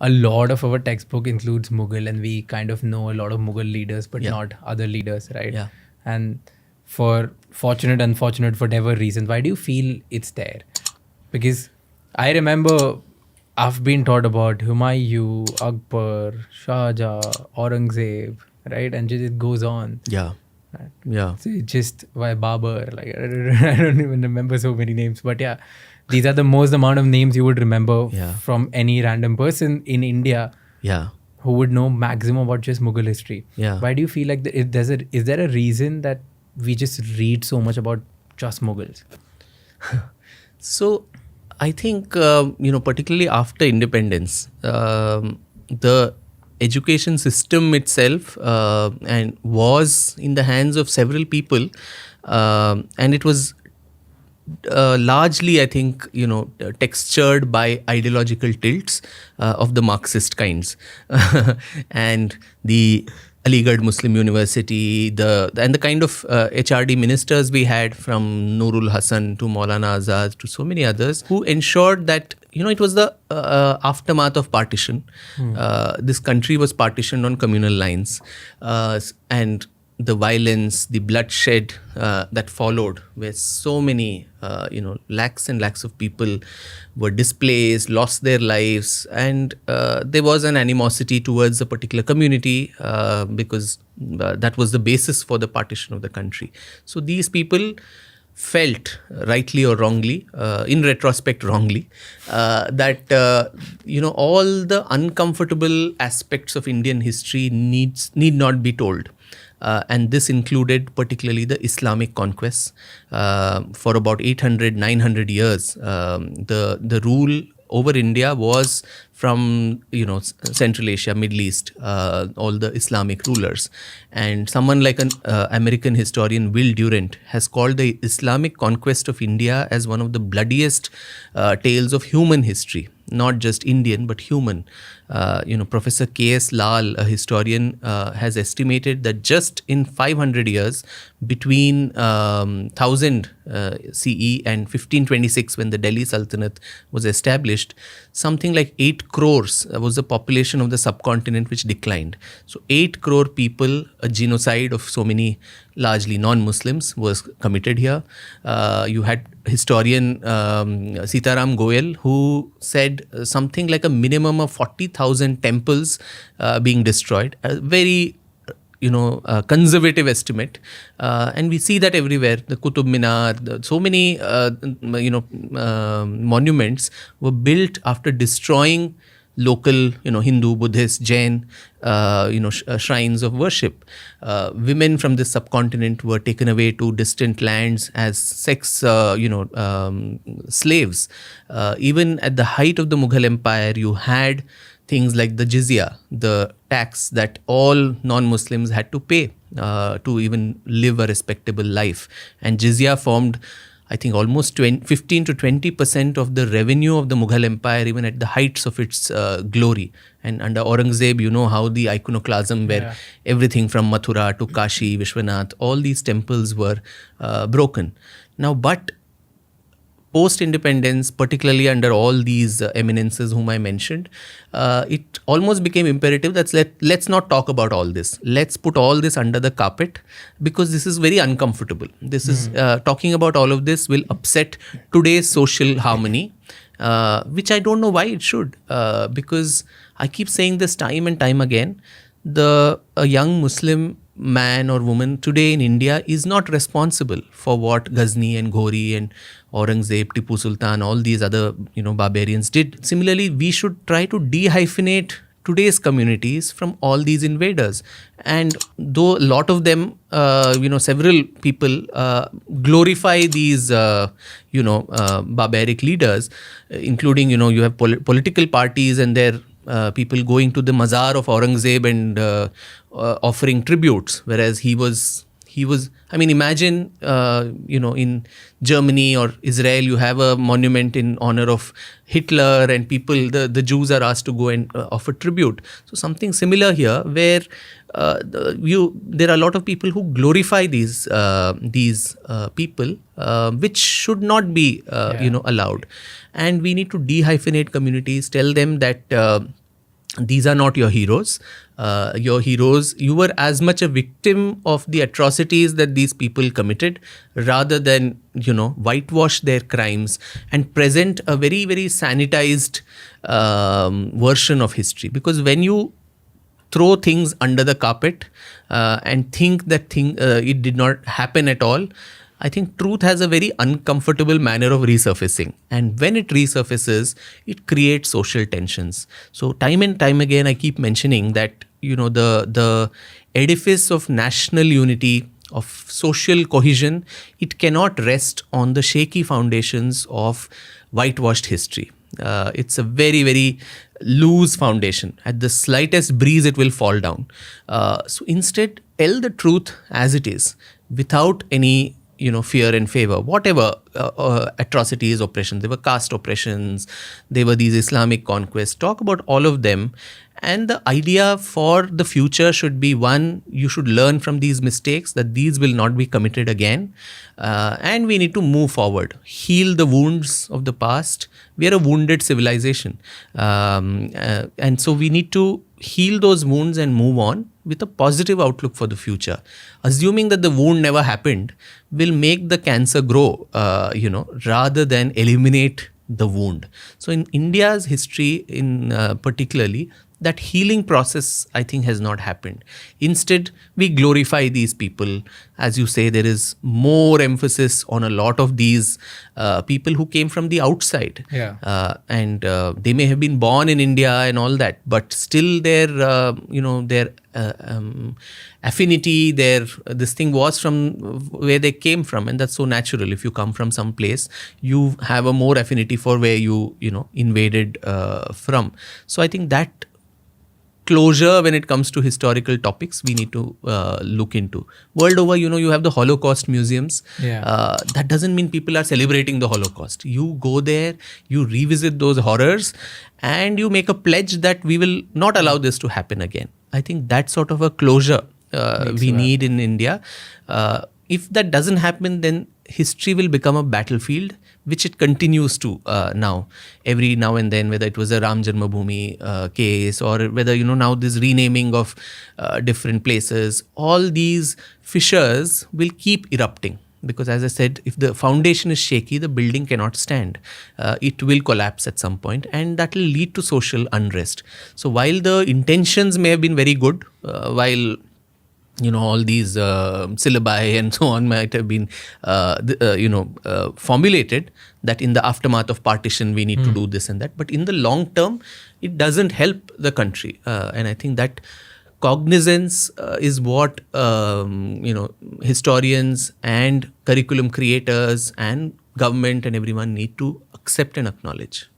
a lot of our textbook includes Mughal, and we kind of know a lot of Mughal leaders, but Yeah. not other leaders, right? Yeah. And for fortunate, unfortunate, whatever reason, why do you feel it's there? Because I remember I've been taught about Humayun, Akbar, Shah Jahan, Aurangzeb, right? And just it goes on. Yeah. Right? Yeah. So just why Babur? Like I don't even remember so many names, but yeah, these are the most amount of names you would remember Yeah. from any random person in India Yeah. who would know maximum about just Mughal history. Yeah. Why do you feel like is there a reason that we just read so much about just Mughals? So I think, particularly after independence, the education system itself and was in the hands of several people, and it was largely, I think, textured by ideological tilts of the Marxist kinds. And the Aligarh Muslim University, and the kind of HRD ministers we had, from Nurul Hasan to Maulana Azad to so many others, who ensured that, it was the aftermath of partition. This country was partitioned on communal lines. And the violence, the bloodshed that followed, where so many, lakhs and lakhs of people were displaced, lost their lives, and there was an animosity towards a particular community because that was the basis for the partition of the country. So these people felt, rightly or wrongly, in retrospect wrongly, that all the uncomfortable aspects of Indian history need not be told. And this included particularly the Islamic conquests. For about 800, 900 years, the rule over India was from, Central Asia, Middle East, all the Islamic rulers. And someone like an American historian, Will Durant, has called the Islamic conquest of India as one of the bloodiest tales of human history. Not just Indian, but human. Professor K.S. Lal, a historian, has estimated that just in 500 years, between 1000 CE and 1526, when the Delhi Sultanate was established, something like 8 crores was the population of the subcontinent which declined. So 8 crore people, a genocide of so many largely non-Muslims was committed here. You had historian Sitaram Goel, who said something like a minimum of 40,000 temples being destroyed. A very conservative estimate, and we see that everywhere. The Qutub Minar, so many monuments were built after destroying local, Hindu, Buddhist, Jain, shrines of worship. Women from this subcontinent were taken away to distant lands as sex, slaves. Even at the height of the Mughal Empire, you had things like the jizya, the tax that all non-Muslims had to pay to even live a respectable life. And jizya formed, I think, almost 15 to 20% of the revenue of the Mughal Empire, even at the heights of its glory. And under Aurangzeb, you know how the iconoclasm, where everything from Mathura to Kashi, Vishwanath, all these temples were broken. Now, but post-independence, particularly under all these eminences whom I mentioned, it almost became imperative that let's not talk about all this. Let's put all this under the carpet, because this is very uncomfortable. This is talking about all of this will upset today's social harmony, which I don't know why it should, because I keep saying this time and time again. A young Muslim man or woman today in India is not responsible for what Ghazni and Ghori and Aurangzeb, Tipu Sultan, all these other barbarians did. Similarly, we should try to dehyphenate today's communities from all these invaders. And though a lot of them, several people glorify these, barbaric leaders, including, you have political parties and their people going to the mazar of Aurangzeb and offering tributes, whereas he was, I mean, imagine, in Germany or Israel, you have a monument in honor of Hitler, and people, the Jews are asked to go and offer tribute. So something similar here, where there are a lot of people who glorify these people, which should not be, allowed. And we need to dehyphenate communities, tell them that these are not your heroes. Your heroes, you were as much a victim of the atrocities that these people committed, rather than, whitewash their crimes and present a very, very sanitized version of history. Because when you throw things under the carpet and think that it did not happen at all, I think truth has a very uncomfortable manner of resurfacing. And when it resurfaces, it creates social tensions. So time and time again, I keep mentioning that, the edifice of national unity, of social cohesion, it cannot rest on the shaky foundations of whitewashed history. It's a very, very loose foundation. At the slightest breeze, it will fall down. So instead, tell the truth as it is, without any fear and favor. Whatever atrocities, oppressions, there were caste oppressions, there were these Islamic conquests. Talk about all of them. And the idea for the future should be, one, you should learn from these mistakes, that these will not be committed again. And we need to move forward, heal the wounds of the past. We are a wounded civilization. And so we need to heal those wounds and move on with a positive outlook for the future. Assuming that the wound never happened will make the cancer grow, rather than eliminate the wound. So in India's history, particularly, that healing process, I think, has not happened. Instead, we glorify these people. As you say, there is more emphasis on a lot of these people who came from the outside. Yeah. And they may have been born in India and all that, but still their affinity, this thing was from where they came from. And that's so natural. If you come from some place, you have a more affinity for where you invaded from. So I think that closure when it comes to historical topics we need to look into. World over, you have the Holocaust museums. Yeah. That doesn't mean people are celebrating the Holocaust. You go there, you revisit those horrors, and you make a pledge that we will not allow this to happen again. I think that sort of a closure we need in India. If that doesn't happen, then history will become a battlefield, which it continues to now. Every now and then, whether it was a Ram Janmabhoomi case, or whether, now this renaming of different places, all these fissures will keep erupting. Because as I said, if the foundation is shaky, the building cannot stand. It will collapse at some point, and that will lead to social unrest. So while the intentions may have been very good, while all these syllabi and so on might have been, formulated, that in the aftermath of partition, we need to do this and that. But in the long term, it doesn't help the country. And I think that cognizance is what, historians and curriculum creators and government and everyone need to accept and acknowledge.